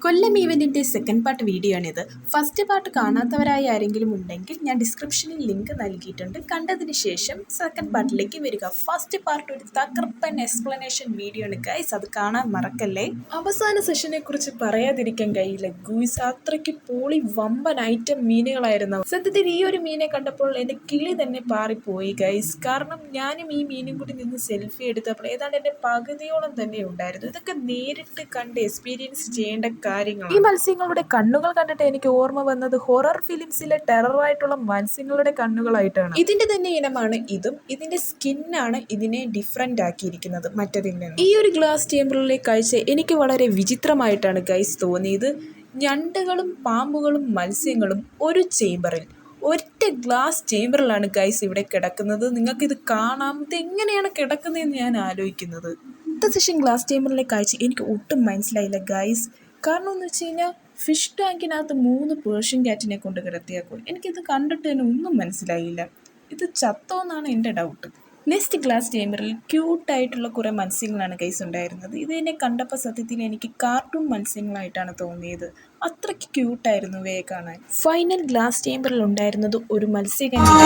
കൊല്ലം ഈവൻറ്റിൻ്റെ second part video ആണിത്. First part കാണാത്തവരായി ആരെങ്കിലും ഉണ്ടെങ്കിൽ ഞാൻ ഡിസ്ക്രിപ്ഷനിൽ ലിങ്ക് നൽകിയിട്ടുണ്ട്. കണ്ടതിന് ശേഷം സെക്കൻഡ് പാർട്ടിലേക്ക് വരിക. ഫസ്റ്റ് പാർട്ട് ഒരു തകർപ്പൻ എക്സ്പ്ലനേഷൻ വീഡിയോ ആണ് ഗൈസ്, അത് കാണാൻ മറക്കല്ലേ. അവസാന സെഷനെ കുറിച്ച് പറയാതിരിക്കാൻ കഴിയില്ല ഗൂസ്, അത്രയ്ക്ക് പോളി വമ്പൻ ഐറ്റം മീനുകളായിരുന്നു. സത്യത്തിൽ ഈ ഒരു മീനെ കണ്ടപ്പോൾ എൻ്റെ കിളി തന്നെ പാറിപ്പോയി ഗൈസ്. കാരണം ഞാനും ഈ മീനും കൂടി നിന്ന് സെൽഫി എടുത്തപ്പോൾ ഏതാണ്ട് എൻ്റെ പകുതിയോളം തന്നെ ഉണ്ടായിരുന്നു. ഇതൊക്കെ നേരിട്ട് കണ്ട് എക്സ്പീരിയൻസ് ചെയ്യേണ്ട കാര്യങ്ങൾ. ഈ മത്സ്യങ്ങളുടെ കണ്ണുകൾ കണ്ടിട്ട് എനിക്ക് ഓർമ്മ വന്നത് ഹൊറർ ഫിലിംസിലെ ടെററായിട്ടുള്ള മത്സ്യങ്ങളുടെ കണ്ണുകളായിട്ടാണ്. ഇതിന്റെ തന്നെ ഇനമാണ് ഇതും. ഇതിന്റെ സ്കിന്നാണ് ഇതിനെ ഡിഫറെന്റ് ആക്കിയിരിക്കുന്നത് മറ്റതിൽ നിന്ന്. ഈ ഒരു ഗ്ലാസ് ചേമ്പറിലെ കാഴ്ച എനിക്ക് വളരെ വിചിത്രമായിട്ടാണ് ഗൈസ് തോന്നിയത്. ഞണ്ടുകളും പാമ്പുകളും മത്സ്യങ്ങളും ഒരു ചേമ്പറിൽ, ഒറ്റ ഗ്ലാസ് ചേമ്പറിലാണ് ഗൈസ് ഇവിടെ കിടക്കുന്നത്. നിങ്ങൾക്കിത് കാണാം. ഇത് എങ്ങനെയാണ് കിടക്കുന്നതെന്ന് ഞാൻ ആലോചിക്കുന്നത്. അടുത്ത സെഷൻ ഗ്ലാസ് ചേമ്പറിലെ കാഴ്ച എനിക്ക് ഒട്ടും മനസ്സിലായില്ല ഗൈസ്. കാരണം എന്ന് വെച്ച് കഴിഞ്ഞാൽ ഫിഷ് ടാങ്കിനകത്ത് 3 പേർഷ്യൻ ക്യാറ്റിനെ കൊണ്ട് കിടത്തിയാക്കും. എനിക്കിത് കണ്ടിട്ട് തന്നെ ഒന്നും മനസ്സിലായില്ല. ഇത് ചത്തോ എന്നാണ് എൻ്റെ ഡൗട്ട്. നെക്സ്റ്റ് ഗ്ലാസ് ചേമ്പറിൽ ക്യൂട്ടായിട്ടുള്ള കുറേ മത്സ്യങ്ങളാണ് ഗൈസ് ഉണ്ടായിരുന്നത്. ഇതിനെ കണ്ടപ്പോൾ സത്യത്തിൽ എനിക്ക് കാർട്ടൂൺ മത്സ്യങ്ങളായിട്ടാണ് തോന്നിയത്. അത്രയ്ക്ക് ക്യൂട്ടായിരുന്നു ഇവയെ കാണാൻ. ഫൈനൽ ഗ്ലാസ് ചേമ്പറിൽ ഉണ്ടായിരുന്നത് ഒരു മത്സ്യകന്യക.